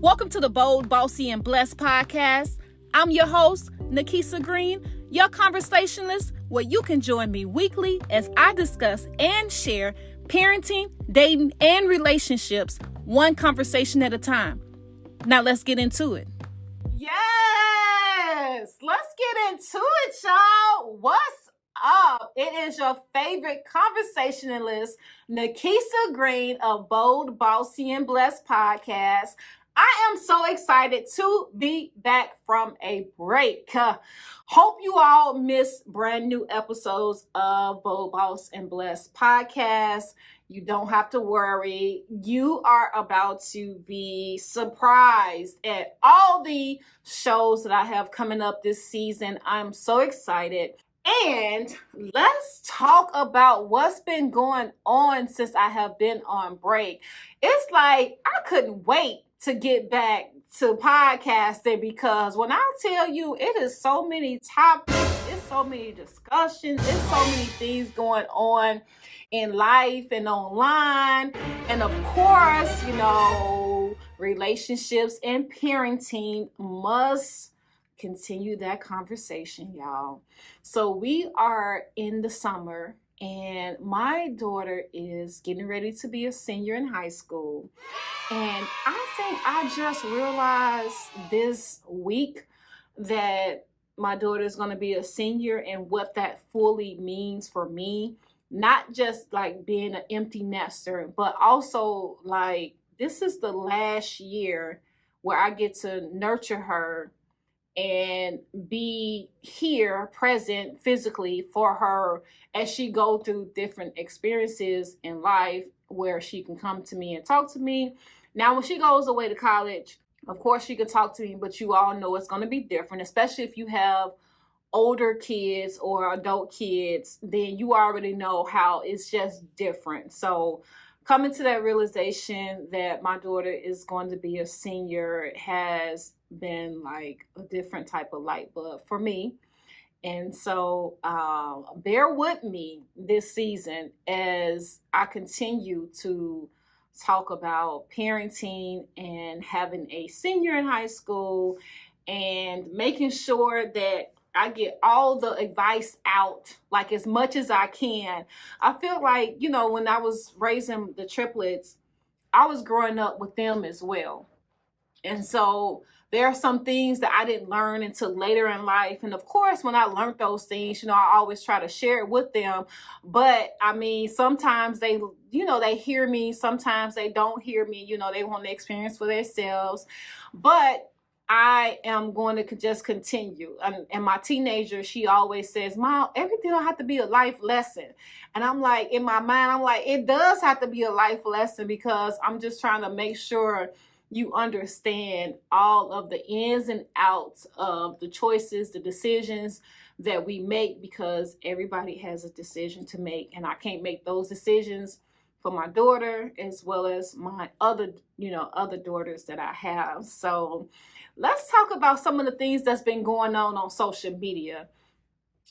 Welcome to the Bold, Bossy and Blessed Podcast. I'm your host, Nikisa Green, your conversationalist, where you can join me weekly as I discuss and share parenting, dating, and relationships, one conversation at a time. Now let's get into it. Yes, let's get into it, y'all. What's up? It is your favorite conversationalist, Nikisa Green of Bold, Bossy and Blessed Podcast. I am so excited to be back from a break. Hope you all missed brand new episodes of Bold, Boss and Blessed Podcast. You don't have to worry. You are about to be surprised at all the shows that I have coming up this season. I'm so excited. And let's talk about what's been going on since I have been on break. It's like I couldn't wait to get back to podcasting, because when I tell you, it is so many topics, it's so many discussions, it's so many things going on in life and online. And of course, relationships and parenting must continue that conversation, y'all. So we are in the summer, and my daughter is getting ready to be a senior in high school. And I think I just realized this week that my daughter is going to be a senior and what that fully means for me. Not just like being an empty nester, but also like this is the last year where I get to nurture her and be here present physically for her as she go through different experiences in life where she can come to me and talk to me. Now, when she goes away to college, of course she can talk to me, but you all know it's going to be different, especially if you have older kids or adult kids, then you already know how it's just different. So coming to that realization that my daughter is going to be a senior has been like a different type of light bulb for me. And so bear with me this season as I continue to talk about parenting and having a senior in high school and making sure that I get all the advice out, like as much as I can. I feel like, when I was raising the triplets, I was growing up with them as well. And so there are some things that I didn't learn until later in life. And of course, when I learned those things, I always try to share it with them. But I mean, sometimes they hear me, sometimes they don't hear me, they want the experience for themselves. But I am going to just continue. And my teenager, she always says, Mom, everything don't have to be a life lesson. And I'm like, in my mind, I'm like, it does have to be a life lesson, because I'm just trying to make sure you understand all of the ins and outs of the choices, the decisions that we make, because everybody has a decision to make. And I can't make those decisions for my daughter as well as my other daughters that I have. So let's talk about some of the things that's been going on social media.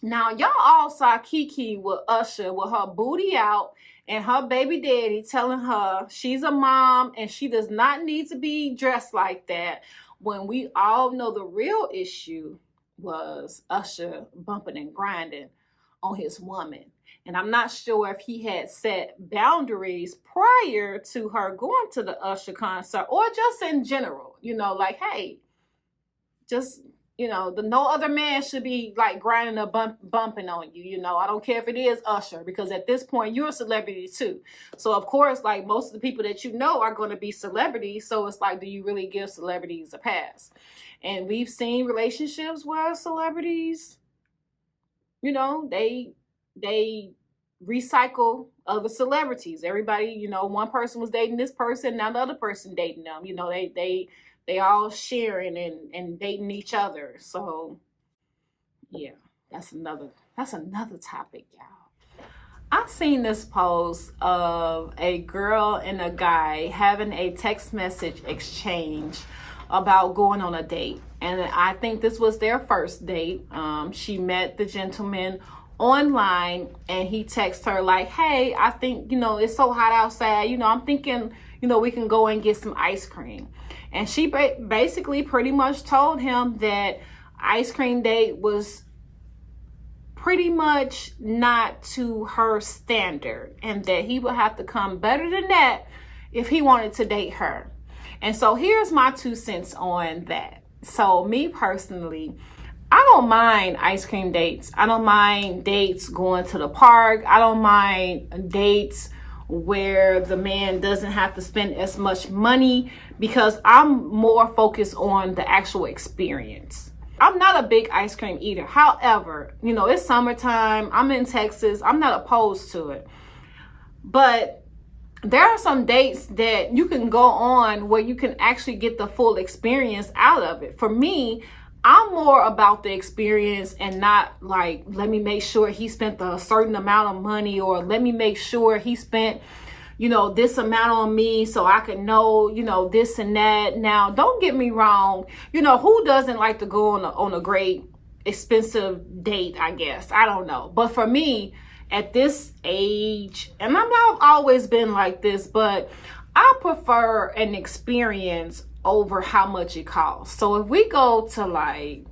Now, y'all all saw Kiki with Usher with her booty out and her baby daddy telling her she's a mom and she does not need to be dressed like that, when we all know the real issue was Usher bumping and grinding on his woman. And I'm not sure if he had set boundaries prior to her going to the Usher concert, or just in general, like, hey, just, no other man should be like grinding or bumping on you. I don't care if it is Usher, because at this point you're a celebrity too. So of course, like most of the people that are going to be celebrities. So it's like, do you really give celebrities a pass? And we've seen relationships where celebrities, they recycle other celebrities. Everybody, one person was dating this person, now the other person dating them. They all sharing and dating each other. So yeah, that's another topic, y'all. I seen this post of a girl and a guy having a text message exchange about going on a date. And I think this was their first date. She met the gentleman online and he texted her like, hey, I think, it's so hot outside. I'm thinking, we can go and get some ice cream. And she basically pretty much told him that ice cream date was pretty much not to her standard, and that he would have to come better than that if he wanted to date her. And so here's my 2 cents on that. So me personally, I don't mind ice cream dates. I don't mind dates going to the park. I don't mind dates where the man doesn't have to spend as much money, because I'm more focused on the actual experience. I'm not a big ice cream eater. However, it's summertime. I'm in Texas. I'm not opposed to it. But there are some dates that you can go on where you can actually get the full experience out of it. For me, I'm more about the experience and not like, let me make sure he spent a certain amount of money, or let me make sure he spent, this amount on me so I can know, this and that. Now, don't get me wrong. Who doesn't like to go on a great expensive date, I guess? I don't know. But for me, at this age, and I've always been like this, but I prefer an experience over how much it costs. So if we go to like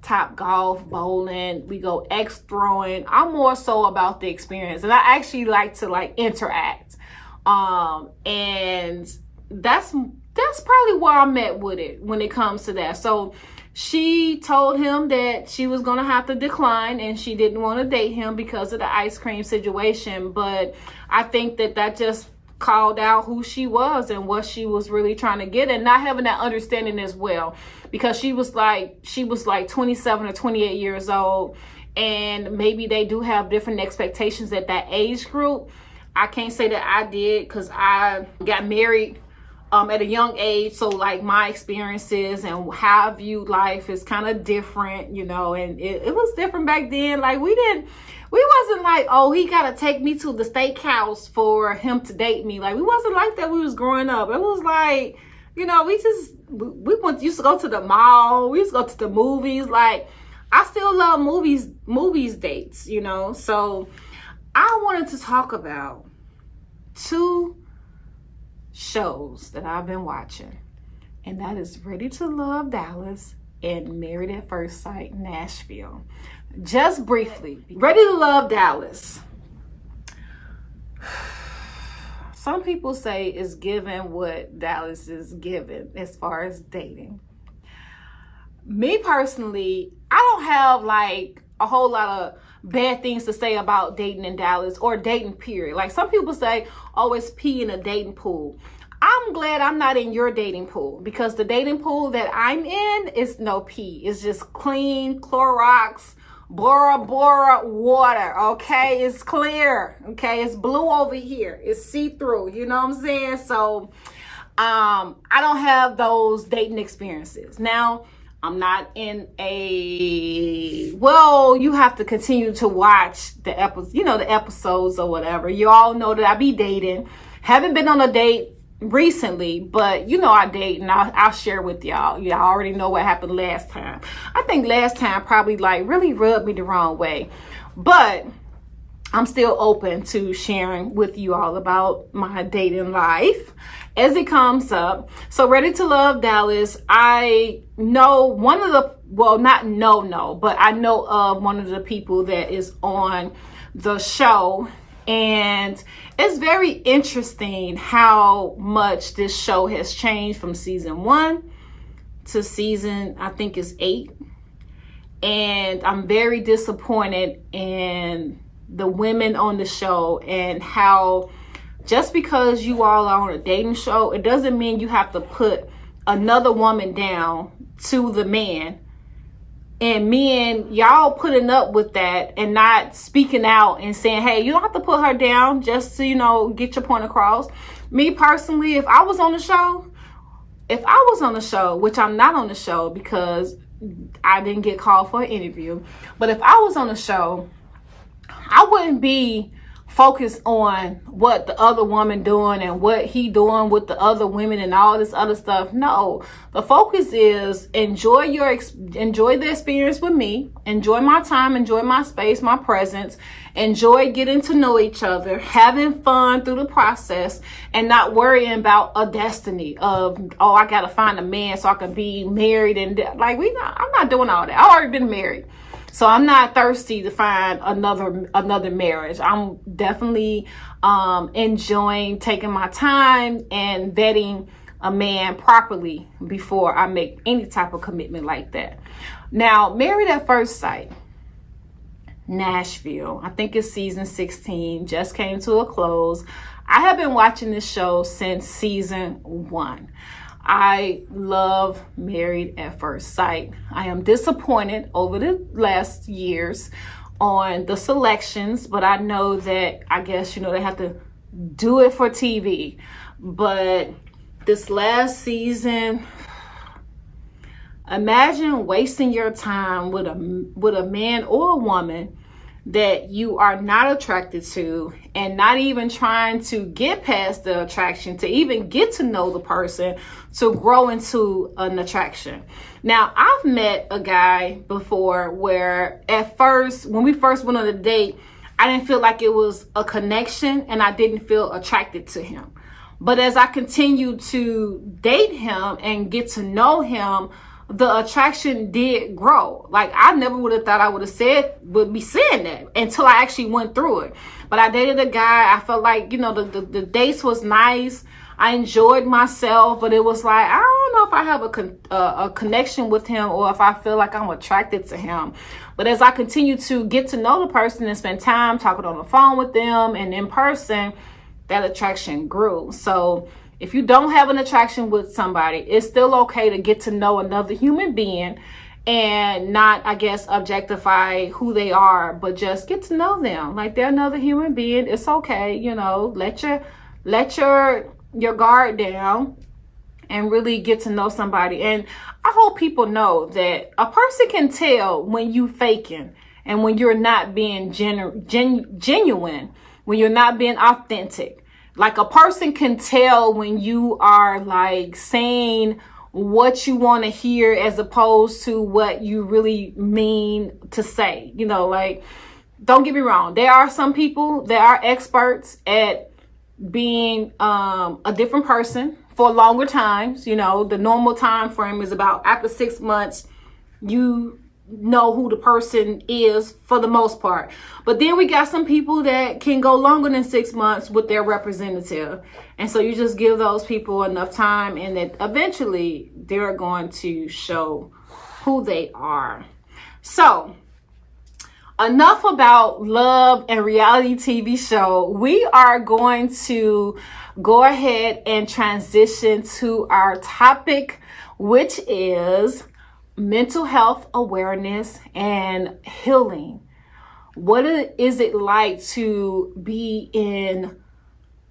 Top Golf, bowling, we go X throwing, I'm more so about the experience. And I actually like to like interact. And that's probably where I'm at with it when it comes to that. So she told him that she was going to have to decline, and she didn't want to date him because of the ice cream situation. But I think that just called out who she was and what she was really trying to get, and not having that understanding as well, because she was like 27 or 28 years old, and maybe they do have different expectations at that age group. I can't say that I did, because I got married at a young age, so like my experiences and how I viewed life is kind of different, and it was different back then. Like we wasn't like, oh, he gotta take me to the steakhouse for him to date me. Like we wasn't like that. We was growing up. It was like, we used to go to the mall. We used to go to the movies. Like I still love movies dates, So I wanted to talk about 2 shows that I've been watching, and that is Ready to Love Dallas and Married at First Sight Nashville. Just briefly, Ready to Love Dallas. Some people say it's given what Dallas is given as far as dating. Me personally, I don't have like a whole lot of bad things to say about dating in Dallas, or dating period. Like some people say, oh, it's pee in a dating pool. I'm glad I'm not in your dating pool, because the dating pool that I'm in is no pee. It's just clean Clorox, Bora Bora water, okay? It's clear, okay? It's blue over here. It's see-through, you know what I'm saying? So I don't have those dating experiences. Now, I'm not in you have to continue to watch the episodes or whatever. You all know that I be dating. Haven't been on a date recently, but I date, and I'll share with y'all. Y'all already know what happened last time. I think last time probably like really rubbed me the wrong way, but I'm still open to sharing with you all about my dating life as it comes up. So Ready to Love Dallas, I know but I know of one of the people that is on the show. And it's very interesting how much this show has changed from season 1 to season, I think it's 8. And I'm very disappointed in the women on the show, and how just because you all are on a dating show, it doesn't mean you have to put another woman down to the man. And men, y'all putting up with that and not speaking out and saying, hey, you don't have to put her down just to, get your point across. Me personally, if I was on the show, which I'm not on the show because I didn't get called for an interview, but if I was on the show, I wouldn't be focus on what the other woman doing and what he doing with the other women and all this other stuff. No, the focus is enjoy the experience with me, enjoy my time, enjoy my space, my presence, enjoy getting to know each other, having fun through the process, and not worrying about a destiny of, oh, I gotta find a man so I can be married. And like, I'm not doing all that. I've already been married. So I'm not thirsty to find another marriage. I'm definitely enjoying taking my time and vetting a man properly before I make any type of commitment like that. Now, Married at First Sight, Nashville. I think it's season 16, just came to a close. I have been watching this show since season 1. I love Married at First Sight. I am disappointed over the last years on the selections, but I know that, I guess, they have to do it for TV. But this last season, imagine wasting your time with a man or a woman that you are not attracted to, and not even trying to get past the attraction to even get to know the person to grow into an attraction. Now, I've met a guy before where at first, when we first went on a date, I didn't feel like it was a connection and I didn't feel attracted to him. But as I continued to date him and get to know him, the attraction did grow. Like, I never would have thought I would be saying that until I actually went through it. But I dated a guy. I felt like, the dates was nice. I enjoyed myself, but it was like, I don't know if I have a connection with him or if I feel like I'm attracted to him. But as I continue to get to know the person and spend time talking on the phone with them and in person, that attraction grew. So if you don't have an attraction with somebody, it's still okay to get to know another human being and not, I guess, objectify who they are, but just get to know them. Like, they're another human being. It's okay. Let your guard down and really get to know somebody. And I hope people know that a person can tell when you faking and when you're not being genuine, when you're not being authentic. Like, a person can tell when you are like saying what you want to hear as opposed to what you really mean to say. Like, don't get me wrong. There are some people that are experts at being a different person for longer times. The normal time frame is about after 6 months, you know who the person is for the most part. But then we got some people that can go longer than 6 months with their representative. And so you just give those people enough time and that eventually they're going to show who they are. So enough about love and reality TV show. We are going to go ahead and transition to our topic, which is mental health awareness and healing. What is it like to be in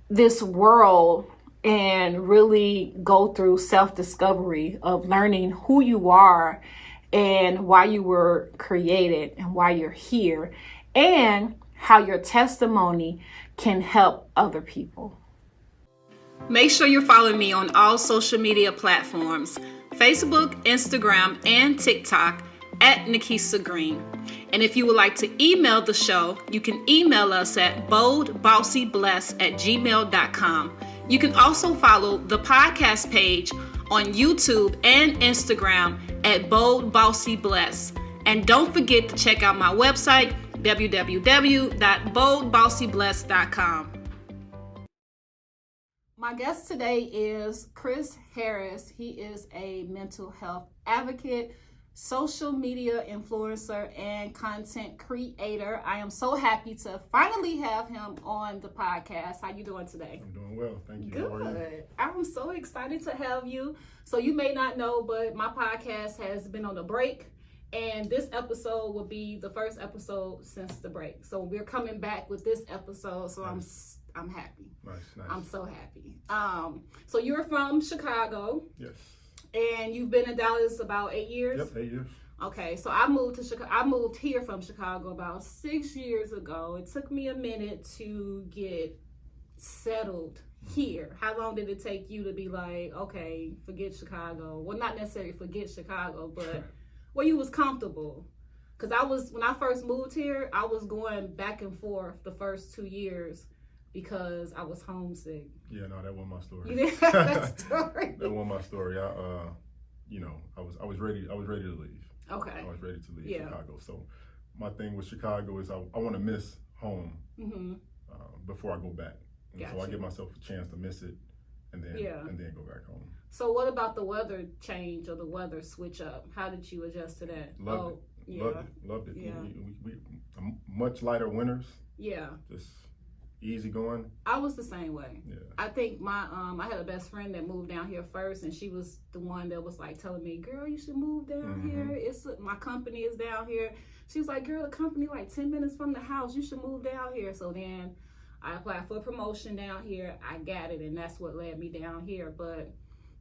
this world and really go through self-discovery of learning who you are and why you were created and why you're here, and how your testimony can help other people? Make sure you're following me on all social media platforms: Facebook, Instagram, and TikTok at Nikisa Green. And if you would like to email the show, you can email us at boldbossyblessed@gmail.com. You can also follow the podcast page on YouTube and Instagram at Bold Bossy Blessed. And don't forget to check out my website, www.boldbossyblessed.com. My guest today is Chris Harris. He is a mental health advocate, social media influencer, and content creator. I am so happy to finally have him on the podcast. How you doing today? I'm doing well, thank you. Good. How are you? I'm so excited to have you. So you may not know, but my podcast has been on a break, and this episode will be the first episode since the break. So we're coming back with this episode, so nice. I'm happy. Nice. I'm so happy. So you're from Chicago. Yes. And you've been in Dallas about 8 years? Yep, 8 years. Okay, so I moved to Chicago. I moved here from Chicago about 6 years ago. It took me a minute to get settled here. How long did it take you to be like, okay, forget Chicago? Well, not necessarily forget Chicago, but where you was comfortable. Because when I first moved here, I was going back and forth the first 2 years because I was homesick. Yeah, no, that wasn't my story. You didn't have that story? That wasn't my story. I was ready to leave. Okay. I was ready to leave Chicago. So my thing with Chicago is I want to miss home before I go back. And so I give myself a chance to miss it and then go back home. So what about the weather change or the weather switch up? How did you adjust to that? Loved it. Yeah. We much lighter winters. Yeah. Just easy going. I was the same way. Yeah. I think my I had a best friend that moved down here first, and she was the one that was like telling me, "Girl, you should move down here. My company is down here." She was like, "Girl, the company like 10 minutes from the house. You should move down here." So then I applied for a promotion down here. I got it, and that's what led me down here. But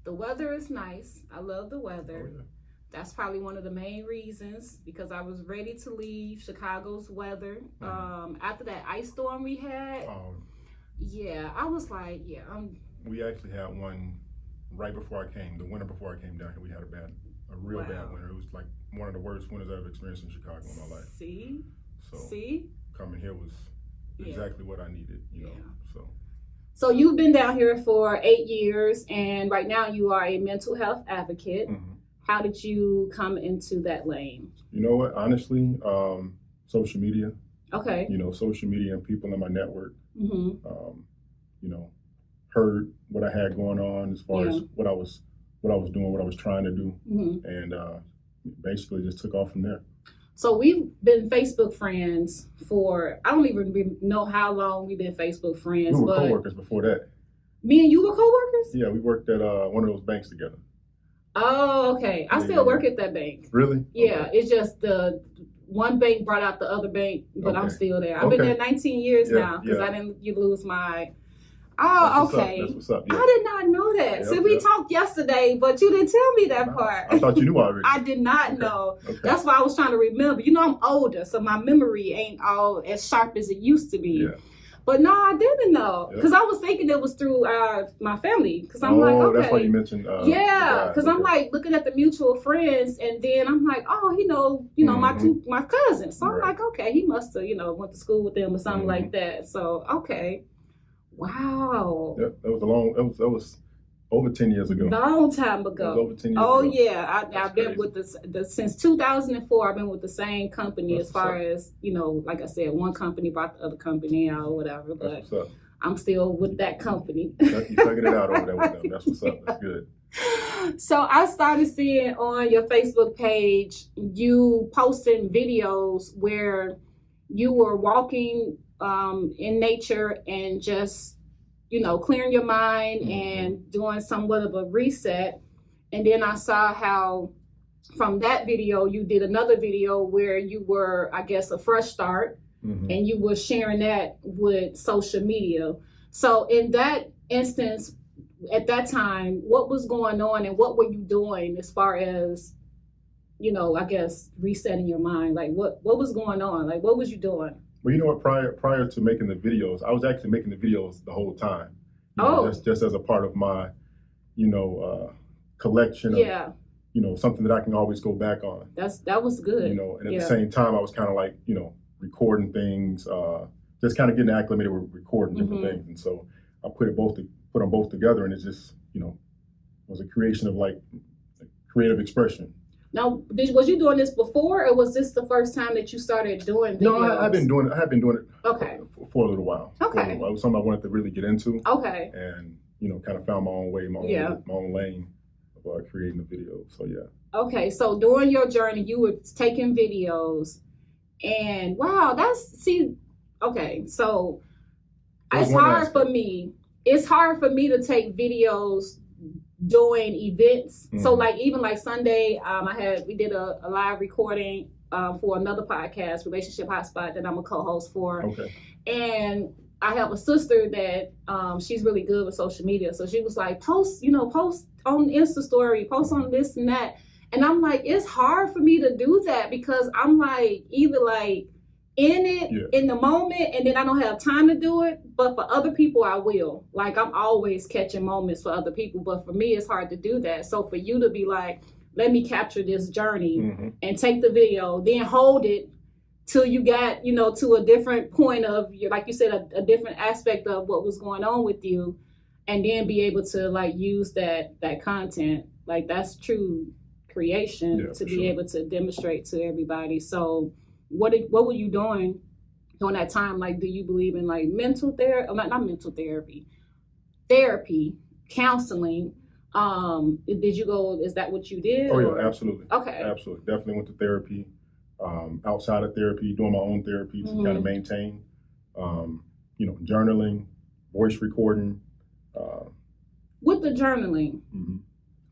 the weather is nice. I love the weather. Oh, yeah. That's probably one of the main reasons, because I was ready to leave Chicago's weather. After that ice storm we had, I was like, we actually had one right before I came. The winter before I came down here, we had a real bad winter. It was like one of the worst winters I've ever experienced in Chicago in my life. See? Coming here was exactly what I needed, you know, So you've been down here for 8 years, and right now you are a mental health advocate. How did you come into that lane? You know what? Honestly, social media. Okay. You know, social media and people in my network. Heard what I had going on as far as what I was doing, what I was trying to do, and basically just took off from there. So we've been Facebook friends for, I don't even know how long we've been Facebook friends. We were coworkers before that. Me and you were coworkers? Yeah, we worked at one of those banks together. Oh, okay. I still work at that bank. Really? Yeah, okay. It's just the one bank brought out the other bank, but I'm still there. I've been there 19 years now because you lose my... Oh, okay. That's what's up. Yeah. I did not know that. So we talked yesterday, but you didn't tell me that part. I thought you knew already. I did not know. Okay. That's why I was trying to remember. You know, I'm older, so my memory ain't all as sharp as it used to be. Yeah. But no, I didn't know, because I was thinking it was through my family. Because I'm like, okay, that's why you mentioned. Because I'm like looking at the mutual friends, and then I'm like, oh, he know, my cousins. So I'm like, okay, he must have, went to school with them or something like that. So okay, wow. Yep, that was over 10 years ago. Long time ago. Over 10 years ago. Oh yeah, I've been with since 2004. I've been with the same company. That's as far as like I said, one company bought the other company out or whatever. But I'm still with that company. You figured it out over there with them. That's what's up. That's good. So I started seeing on your Facebook page you posting videos where you were walking in nature and just clearing your mind and doing somewhat of a reset. And then I saw how from that video, you did another video where you were, I guess, a fresh start, and you were sharing that with social media. So in that instance, at that time, what was going on and what were you doing as far as, I guess, resetting your mind? Like what was going on? Like, what was you doing? Well, you know what, prior to making the videos, I was actually making the videos the whole time. Just as a part of my, collection of, something that I can always go back on. That was good. And at the same time, I was kind of like, recording things, just kind of getting acclimated with recording different things. And so I put them both together, and it just, was a creation of like creative expression. Now, was you doing this before, or was this the first time that you started doing videos? No, I have been doing it okay. for a little while. Okay. It was something I wanted to really get into. Okay. And, kind of found my own way, my own lane of creating the video. So, yeah. Okay. So during your journey, you were taking videos, and wow, okay. So it's hard for me. It's hard for me to take videos doing events. So like even like Sunday, we did a live recording for another podcast, Relationship Hotspot, that I'm a co-host for. Okay. And I have a sister that she's really good with social media. So she was like, post on Insta story, post on this and that. And I'm like, it's hard for me to do that because I'm like, either like in it in the moment and then I don't have time to do it. But for other people, I will. Like, I'm always catching moments for other people. But for me, it's hard to do that. So for you to be like, let me capture this journey and take the video, then hold it till you got, you know, to a different point of, like you said, a different aspect of what was going on with you, and then be able to like use that content. Like, that's true creation to be able to demonstrate to everybody. So what were you doing during that time? Like, do you believe in like mental therapy? Not mental therapy, counseling? Did you go, is that what you did? Oh yeah, absolutely. Okay. Absolutely. Definitely went to therapy. Outside of therapy, doing my own therapy to kind of maintain, you know, journaling, voice recording. With the journaling,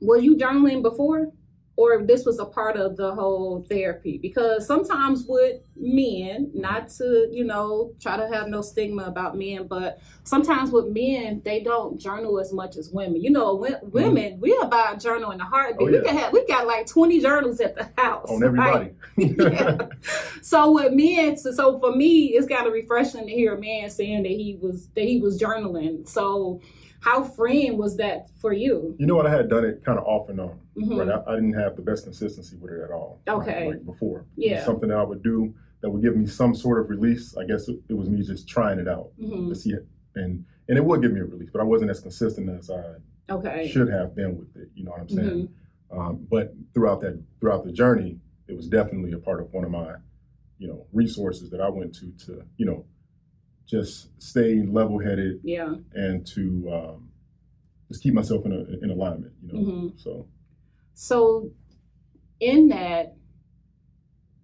were you journaling before? Or this was a part of the whole therapy? Because sometimes with men, not to, you know, try to have no stigma about men, but sometimes with men, they don't journal as much as women. You know, women, we're about journal in the heartbeat. We got like 20 journals at the house. On everybody. Right? So with men, so for me, it's kind of refreshing to hear a man saying that he was journaling. So how freeing was that for you? You know what? I had done it kind of off and on. Right? I didn't have the best consistency with it at all. Okay. Like before. It was something that I would do that would give me some sort of release. I guess it was me just trying it out to see it. And it would give me a release, but I wasn't as consistent as I should have been with it. You know what I'm saying? But throughout the journey, it was definitely a part of one of my, you know, resources that I went to, you know, just stay level-headed and to just keep myself in alignment, you know. So in that,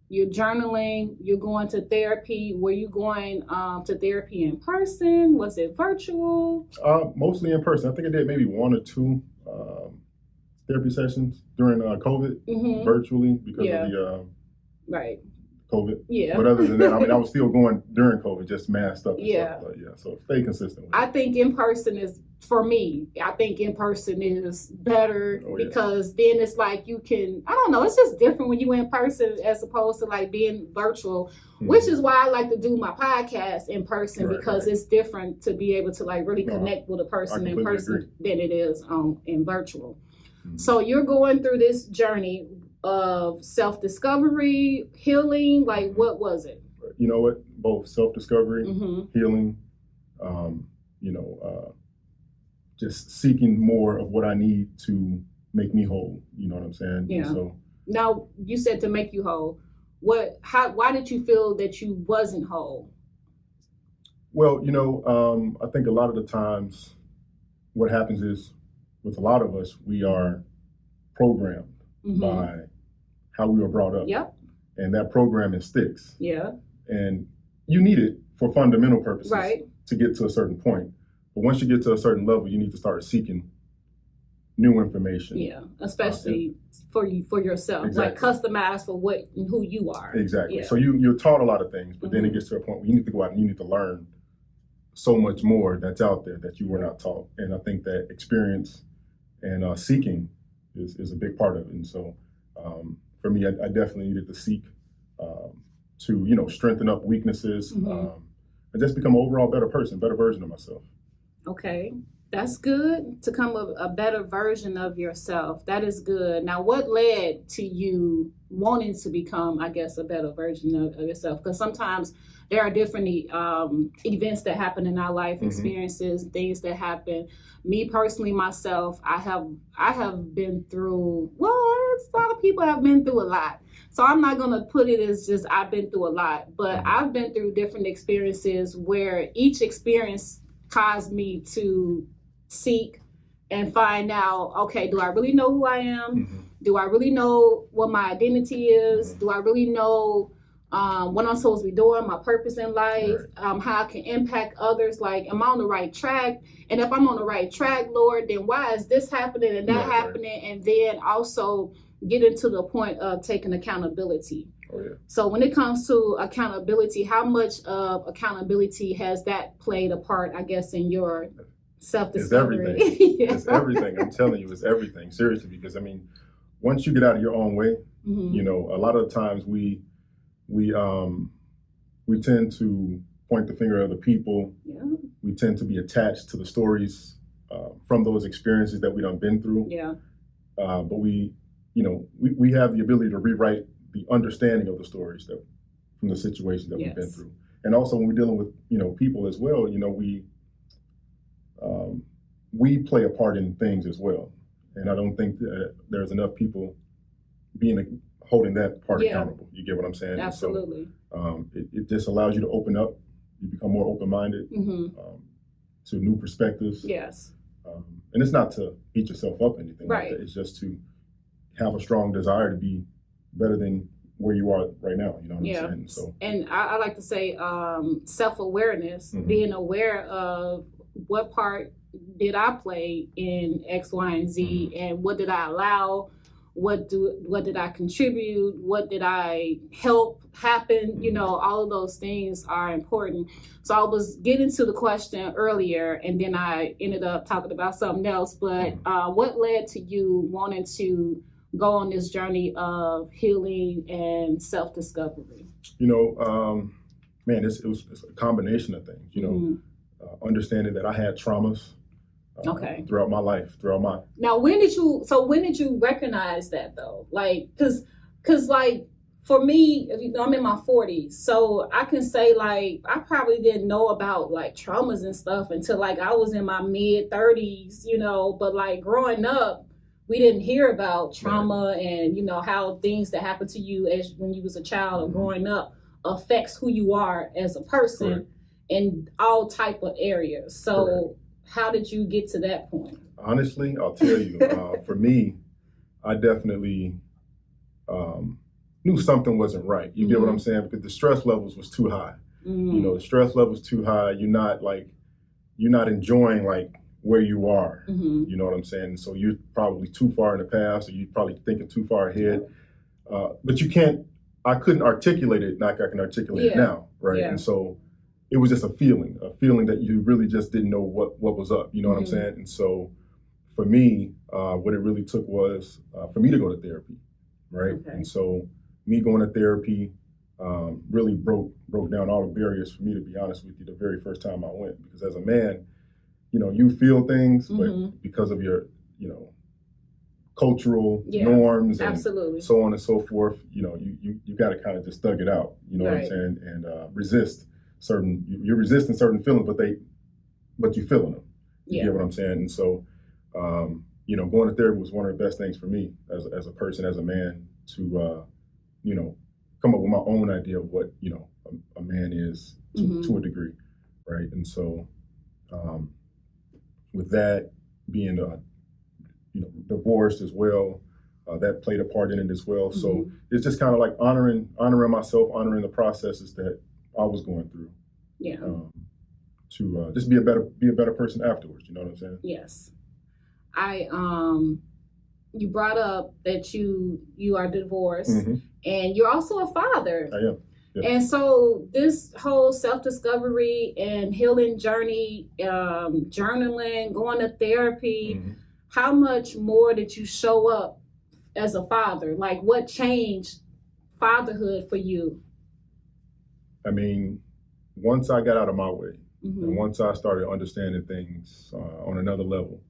you're journaling, you're going to therapy. Were you going to therapy in person? Was it virtual? Mostly in person. I think I did maybe 1 or 2 therapy sessions during COVID, virtually because of the COVID. Yeah. But other than that, I mean, I was still going during COVID, just masked up and stuff. But so stay consistent with it. I think in person is, for me, I think in person is better because then it's like you can, I don't know, it's just different when you in person as opposed to like being virtual, which is why I like to do my podcast in person because it's different to be able to like really connect with a person in person than it is in virtual. So you're going through this journey of self-discovery, healing, like what was it? You know what? Both self-discovery, healing, you know, just seeking more of what I need to make me whole. You know what I'm saying? Yeah. So now you said to make you whole. Why did you feel that you wasn't whole? Well, you know, I think a lot of the times what happens is with a lot of us, we are programmed by how we were brought up. Yep. And that programming sticks. Yeah. And you need it for fundamental purposes to get to a certain point. But once you get to a certain level, you need to start seeking new information. Yeah, especially for yourself, like customized for what and who you are. Exactly. Yeah. So you're taught a lot of things, but then it gets to a point where you need to go out and you need to learn so much more that's out there that you were not taught. And I think that experience and seeking is a big part of it. And so for me, I definitely needed to seek to, you know, strengthen up weaknesses and just become an overall better person, better version of myself. Okay, that's good, to come a better version of yourself. That is good. Now, what led to you wanting to become, I guess, a better version of yourself? Because sometimes there are different events that happen in our life, experiences, things that happen. Me personally, myself, I have been through, well, a lot of people have been through a lot. So I'm not going to put it as just I've been through a lot, but I've been through different experiences where each experience caused me to seek and find out, okay, do I really know who I am? Do I really know what my identity is? Do I really know what I'm supposed to be doing, my purpose in life, how I can impact others? Like, am I on the right track? And if I'm on the right track, Lord, then why is this happening and that happening? And then also getting to the point of taking accountability. So when it comes to accountability, how much of accountability has that played a part, I guess, in your self-discovery? It's everything. It's everything. I'm telling you, it's everything. Seriously, because I mean, once you get out of your own way, Mm-hmm. you know, a lot of the times we tend to point the finger at other people. Yeah. We tend to be attached to the stories from those experiences that we done been through. Yeah. But we have the ability to rewrite the understanding of the stories that from the situations that we've been through. And also when we're dealing with, you know, people as well, you know, we play a part in things as well. And I don't think that there's enough people holding that part accountable. You get what I'm saying? Absolutely. So, it just allows you to open up. You become more open-minded to new perspectives. Yes. And it's not to beat yourself up or anything Right. like that. It's just to have a strong desire to be better than where you are right now. You know what I'm saying? So, and I like to say self-awareness, being aware of what part did I play in X, Y, and Z, and what did I allow? What did I contribute? What did I help happen? You know, all of those things are important. So I was getting to the question earlier, and then I ended up talking about something else. But what led to you wanting to go on this journey of healing and self-discovery? You know, man, it's a combination of things. You know, understanding that I had traumas. Throughout my life, Now, when did you recognize that though? Like, cause like for me, you know, I'm in my 40s, so I can say like I probably didn't know about like traumas and stuff until like I was in my mid 30s, you know. But like growing up, we didn't hear about trauma and, you know, how things that happen to you as when you was a child or growing up affects who you are as a person in all type of areas. So. How did you get to that point? Honestly, I'll tell you, for me, I definitely knew something wasn't right. You get what I'm saying? Because the stress levels was too high. You know, the stress levels too high. You're not enjoying like where you are. You know what I'm saying? So you're probably too far in the past, or you're probably thinking too far ahead. But I couldn't articulate it like I can articulate it now, right? And so it was just a feeling that you really just didn't know what was up. You know what I'm saying? And so for me, what it really took was for me to go to therapy, right? And so me going to therapy really broke down all the barriers for me, to be honest with you, the very first time I went. Because as a man, you know, you feel things, but because of your, you know, cultural norms and so on and so forth, you know, you got to kind of just thug it out, you know what I'm saying? And resist. You're resisting certain feelings, but you're feeling them. You get what I'm saying? And so, you know, going to therapy was one of the best things for me as a person, as a man, to, you know, come up with my own idea of what, you know, a man is to a degree, right? And so, with that being, you know, divorced as well, that played a part in it as well. So it's just kind of like honoring myself, honoring the processes that I was going through, to just be a better person afterwards. You know what I'm saying? Yes. You brought up that you are divorced and you're also a father. I am. Yeah. And so this whole self-discovery and healing journey, journaling, going to therapy, how much more did you show up as a father? Like, what changed fatherhood for you? I mean, once I got out of my way, and once I started understanding things on another level,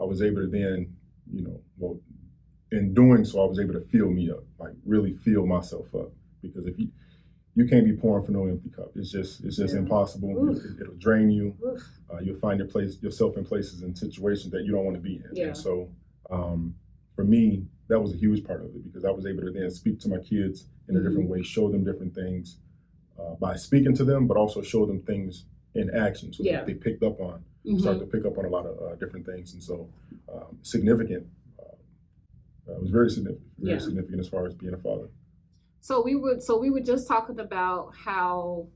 I was able to then, you know, well, in doing so, I was able to fill me up, like really fill myself up. Because if you can't be pouring from no empty cup. It's just impossible. It'll drain you. You'll find yourself in places and situations that you don't want to be in. And so, for me, that was a huge part of it, because I was able to then speak to my kids in a different way, show them different things. By speaking to them, but also show them things in action, so that they picked up on, started to pick up on a lot of different things. And so, significant. It was very significant as far as being a father. So we were just talking about how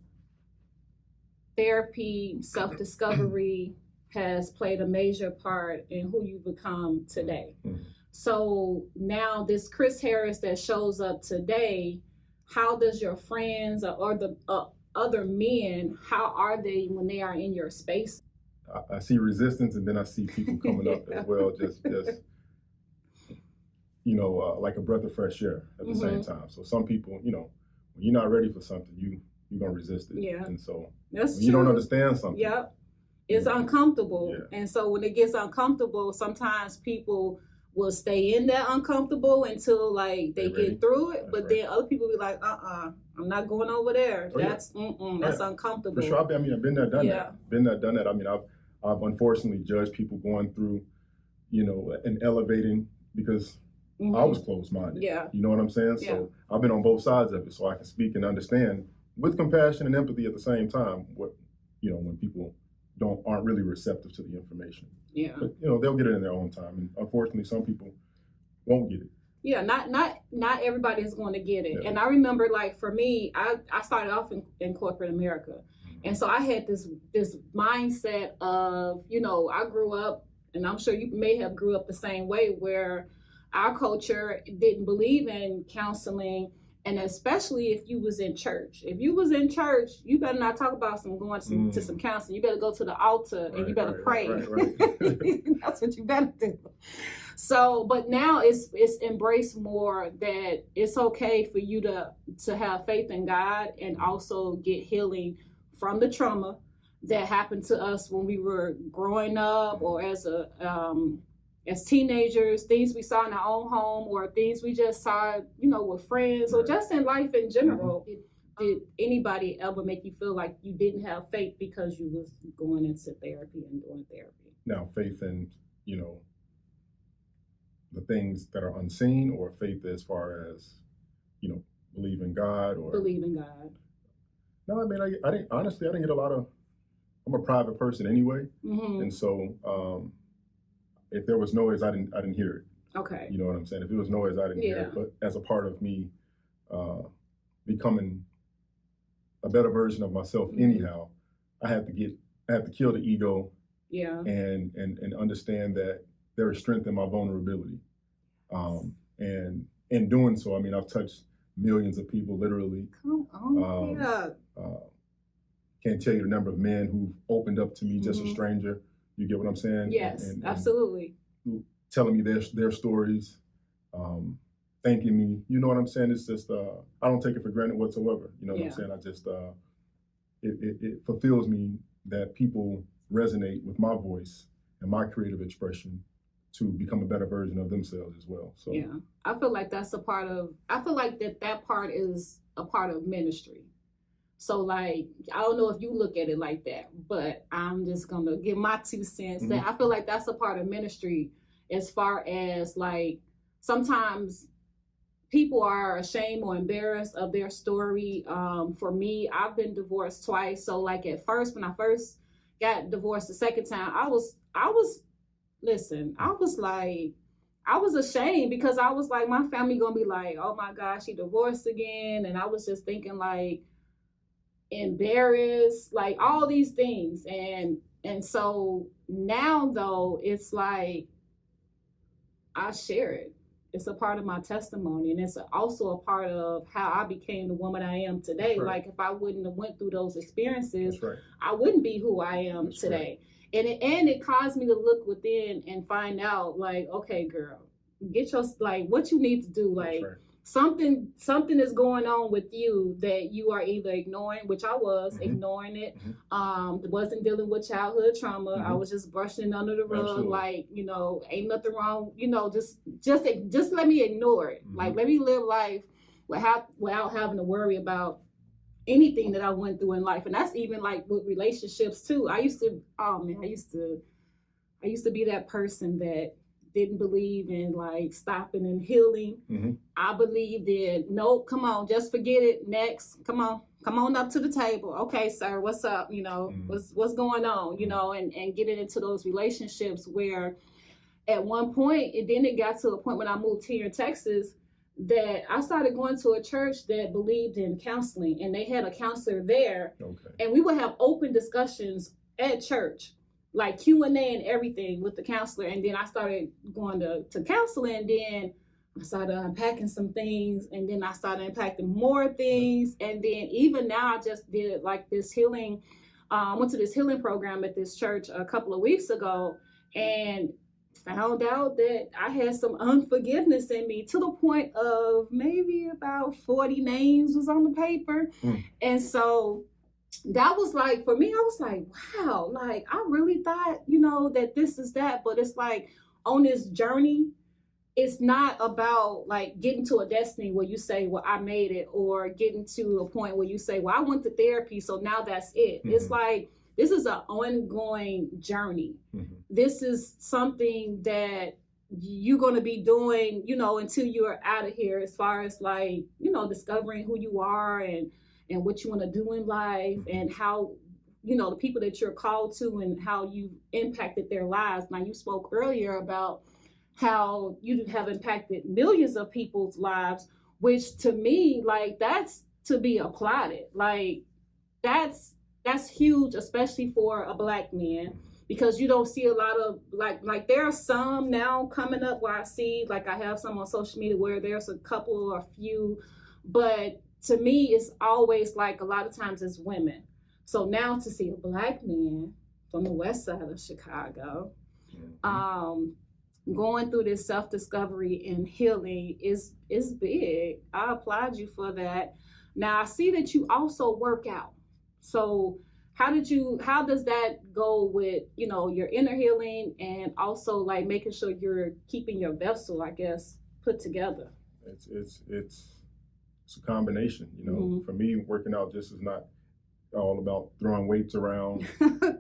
therapy, self-discovery has played a major part in who you become today. So now this Chris Harris that shows up today, how does your friends or the other men, how are they when they are in your space? I see resistance, and then I see people coming up as well, just like a breath of fresh air at the same time. So some people, when you're not ready for something, you're gonna resist it. Yeah. And so That's when you don't understand something. Yep. It's uncomfortable. Yeah. And so when it gets uncomfortable, sometimes people will stay in that uncomfortable until like they get through it. But then other people be like, I'm not going over there. That's uncomfortable. For sure. I've been there, done that. Been there, done that. I mean, I've unfortunately judged people going through, and elevating because I was closed-minded. Yeah. You know what I'm saying? So I've been on both sides of it, so I can speak and understand with compassion and empathy at the same time what, when people aren't really receptive to the information. Yeah. But, they'll get it in their own time. And unfortunately, some people won't get it. Yeah, not everybody is going to get it. Yeah. And I remember, like, for me, I started off in corporate America. Mm-hmm. And so I had this mindset of, I grew up, and I'm sure you may have grew up the same way, where our culture didn't believe in counseling. And especially if you was in church. If you was in church, you better not talk about going to some counseling. You better go to the altar and you better pray. Right. That's what you better do. So, but now it's embraced more that it's okay for you to have faith in God and also get healing from the trauma that happened to us when we were growing up or as teenagers, things we saw in our own home or things we just saw, with friends or just in life in general. Mm-hmm. Did anybody ever make you feel like you didn't have faith because you was going into therapy and doing therapy? Now, faith in, the things that are unseen, or faith as far as, believe in God or... Believe in God. No, I mean, I didn't get a lot of... I'm a private person anyway. Mm-hmm. And so... if there was noise, I didn't hear it. Okay. You know what I'm saying? If there was noise, I didn't hear it. But as a part of me becoming a better version of myself, anyhow, I had to kill the ego. Yeah. And understand that there is strength in my vulnerability. And in doing so, I mean, I've touched millions of people, literally. Come on. Can't tell you the number of men who've opened up to me, just a stranger. You get what I'm saying? Yes, absolutely. Telling me their stories, thanking me. You know what I'm saying? It's just, I don't take it for granted whatsoever. You know what I'm saying? I just, it fulfills me that people resonate with my voice and my creative expression to become a better version of themselves as well. So yeah, I feel like that part is a part of ministry. So, like, I don't know if you look at it like that, but I'm just going to give my 2 cents that I feel like that's a part of ministry as far as, like, sometimes people are ashamed or embarrassed of their story. For me, I've been divorced twice. So, like, at first, when I first got divorced the second time, I was ashamed because I was like, my family going to be like, oh, my gosh, she divorced again. And I was just thinking, like, embarrassed, like all these things. And so now though, it's like I share it. It's a part of my testimony, and it's also a part of how I became the woman I am today. Right. Like if I wouldn't have went through those experiences, I wouldn't be who I am today. Right. And it caused me to look within and find out, like, okay, girl, get your, like, what you need to do, like something is going on with you that you are either ignoring, which I was ignoring it. Wasn't dealing with childhood trauma. I was just brushing it under the rug. Like, ain't nothing wrong. Just let me ignore it. Like, let me live life without having to worry about anything that I went through in life. And that's even like with relationships too. I used to be that person that didn't believe in like stopping and healing. I believed in, nope, come on, just forget it. Next, come on up to the table. Okay, sir, what's up? What's going on? And getting into those relationships where at one point, it got to a point when I moved here in Texas that I started going to a church that believed in counseling, and they had a counselor there. And we would have open discussions at church, like Q&A and everything with the counselor. And then I started going to counseling, and then I started unpacking some things, and then I started unpacking more things. And then even now I just did like this healing, went to this healing program at this church a couple of weeks ago. And found out that I had some unforgiveness in me, to the point of maybe about 40 names was on the paper. And so that was like, for me, I was like, wow, like I really thought, that this is that. But it's like, on this journey, it's not about like getting to a destiny where you say, well, I made it, or getting to a point where you say, well, I went to therapy, so now that's it. It's like, this is an ongoing journey. This is something that you're going to be doing, until you're out of here, as far as like, discovering who you are and what you want to do in life, and how, the people that you're called to and how you impacted their lives. Now, you spoke earlier about how you have impacted millions of people's lives, which to me, like, that's to be applauded. Like, that's huge, especially for a Black man, because you don't see a lot of like there are some now coming up where I see, like, I have some on social media where there's a couple or a few, but to me, it's always like, a lot of times it's women. So now to see a Black man from the west side of Chicago, going through this self-discovery and healing is big. I applaud you for that. Now, I see that you also work out. So how does that go with, your inner healing, and also like making sure you're keeping your vessel, I guess, put together? It's a combination, For me, working out just is not all about throwing weights around.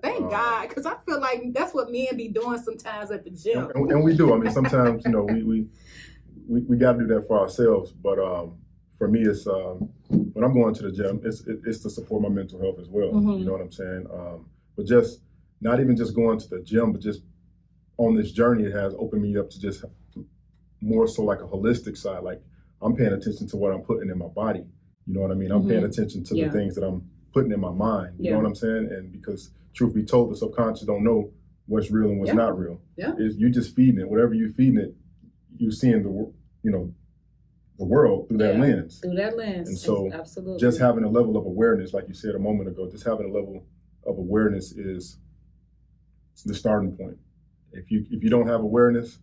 Thank God, because I feel like that's what men be doing sometimes at the gym. And we do. I mean, sometimes, we got to do that for ourselves. But for me, it's when I'm going to the gym, it's to support my mental health as well. You know what I'm saying? But just not even just going to the gym, but just on this journey, it has opened me up to just more so like a holistic side. Like, I'm paying attention to what I'm putting in my body. You know what I mean? I'm paying attention to the things that I'm putting in my mind. You know what I'm saying? And because truth be told, the subconscious don't know what's real and what's not real. You just feeding it. Whatever you feeding it, you're seeing the world through that lens. Through that lens. And so absolutely, just having a level of awareness, like you said a moment ago, just having a level of awareness is the starting point. If you don't have awareness,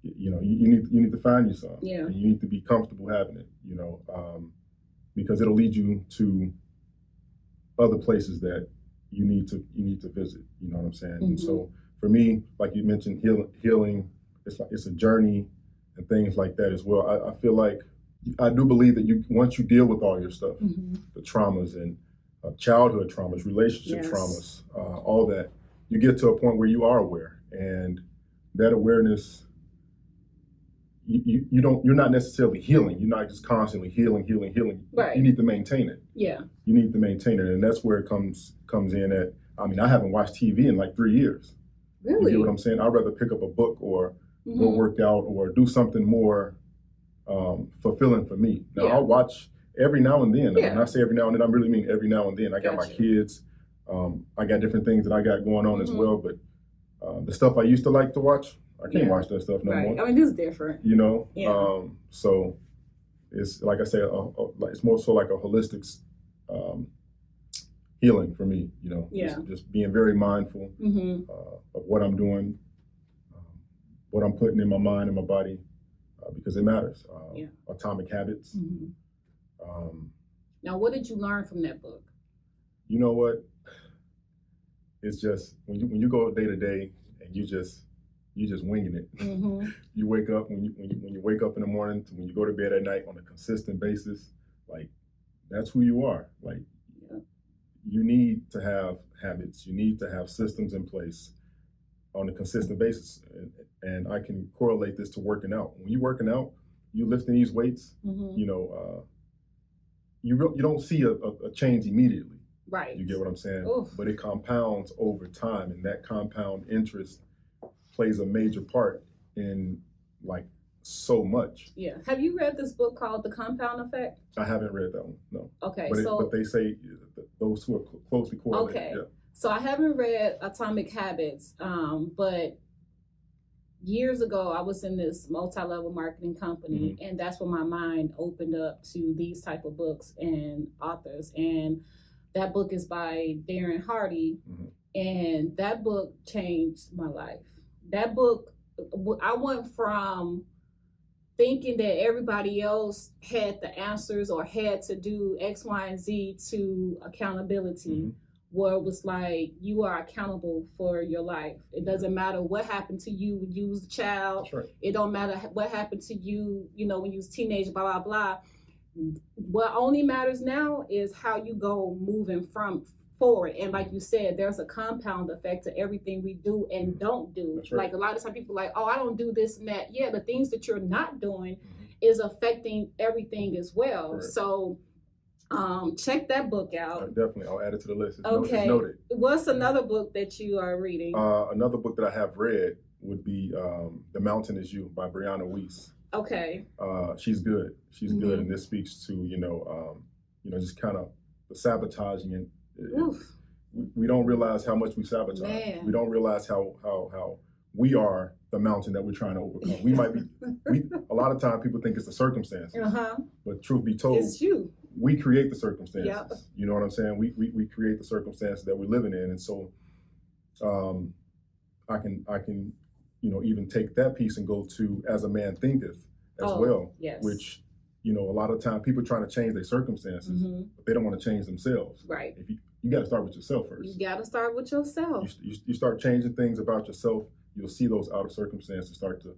you need to find you some. And you need to be comfortable having it, because it'll lead you to other places that you need to visit. You know what I'm saying? And so for me, like you mentioned, healing, it's a journey and things like that as well. I feel like, I do believe that once you deal with all your stuff, the traumas and childhood traumas, relationship traumas, all that, you get to a point where you are aware, and that awareness, you're not necessarily healing. You're not just constantly healing. Right. You need to maintain it. Yeah. You need to maintain it, and that's where it comes in at. I mean, I haven't watched TV in like 3 years. Really? You get what I'm saying? I'd rather pick up a book or go work out or do something more fulfilling for me. Now, I'll watch every now and then. When I say every now and then, I really mean every now and then. I got my kids. I got different things that I got going on as well, but the stuff I used to like to watch, I can't watch that stuff no more. I mean, this is different. So it's like I said, it's more so like a holistic healing for me. Just being very mindful of what I'm doing, what I'm putting in my mind and my body, because it matters. Atomic Habits. Now, what did you learn from that book? You know what? It's just when you go day to day and you just winging it. You wake up when you wake up in the morning to when you go to bed at night on a consistent basis. Like, that's who you are. Like, you need to have habits. You need to have systems in place on a consistent basis. And I can correlate this to working out. When you're working out, you lifting these weights. You don't see a change immediately. Right. You get what I'm saying? Oof. But it compounds over time, and that compound interest plays a major part in like so much. Yeah. Have you read this book called The Compound Effect? I haven't read that one, no. Okay. But they say those who are closely correlated. Okay. Yeah. So I haven't read Atomic Habits, but years ago I was in this multi-level marketing company, and that's when my mind opened up to these type of books and authors. And that book is by Darren Hardy, and that book changed my life. that book, I went from thinking that everybody else had the answers or had to do X, Y, and Z to accountability, where it was like, you are accountable for your life. It doesn't matter what happened to you when you was a child. That's right. It don't matter what happened to you, when you was a teenager, blah, blah, blah. What only matters now is how you go moving from forward. And like you said, there's a compound effect to everything we do and don't do. That's right. Like a lot of times people are like, oh, I don't do this and that. Yeah, the things that you're not doing is affecting everything as well. Right. So check that book out. Definitely. I'll add it to the list. It's okay. Noted. What's another book that you are reading? Another book that I have read would be The Mountain Is You by Brianna Weiss. Okay. She's good. She's good. And this speaks to, just kind of the sabotaging. And we don't realize how much we sabotage. Man. We don't realize how we are the mountain that we're trying to overcome. We might be, a lot of times people think it's the circumstances, but truth be told, it's you. We create the circumstances. Yep. You know what I'm saying? We create the circumstances that we're living in. And so I can even take that piece and go to As a Man Thinketh as well, yes. which, a lot of times people trying to change their circumstances, but they don't want to change themselves. Right. If you got to start with yourself first. You got to start with yourself. You start changing things about yourself, you'll see those outer circumstances start to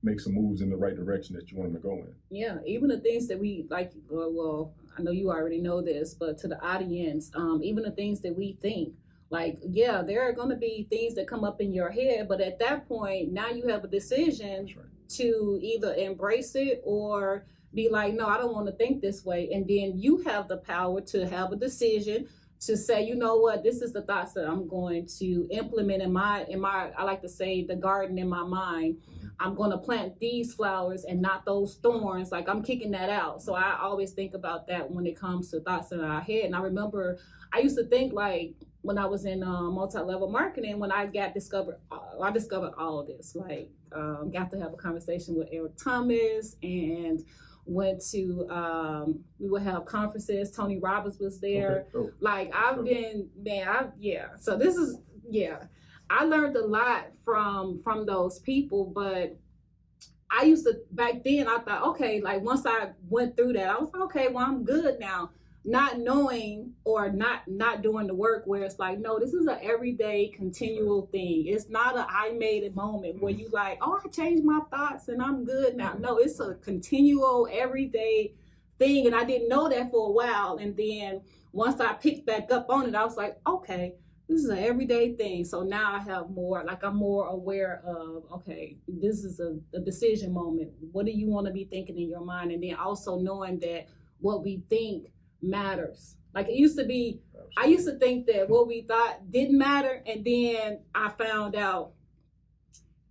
make some moves in the right direction that you want them to go in. Yeah, even the things that we like, well, I know you already know this, but to the audience, even the things that we think, like, yeah, there are going to be things that come up in your head, but at that point, now you have a decision to either embrace it or be like, no, I don't want to think this way. And then you have the power to have a decision to say, you know what, this is the thoughts that I'm going to implement in my, I like to say, the garden in my mind. I'm going to plant these flowers and not those thorns. Like, I'm kicking that out. So I always think about that when it comes to thoughts in our head. And I remember I used to think, like, when I was in multi-level marketing, when I discovered all of this, like, got to have a conversation with Eric Thomas and went to, we would have conferences. Tony Robbins was there. Okay. Like, I've been, So this is, I learned a lot from those people, but I used to, back then, I thought, okay, like, once I went through that, I was like, okay, well, I'm good now. Not knowing or not doing the work where it's like, no, this is an everyday continual thing. It's not a I made it moment where you like, oh, I changed my thoughts and I'm good now. No, it's a continual everyday thing. And I didn't know that for a while. And then once I picked back up on it, I was like, okay, this is an everyday thing. So now I have more, like, I'm more aware of, okay, this is a decision moment. What do you want to be thinking in your mind? And then also knowing that what we think matters. Like, it used to be, absolutely. I used to think that what we thought didn't matter, and then I found out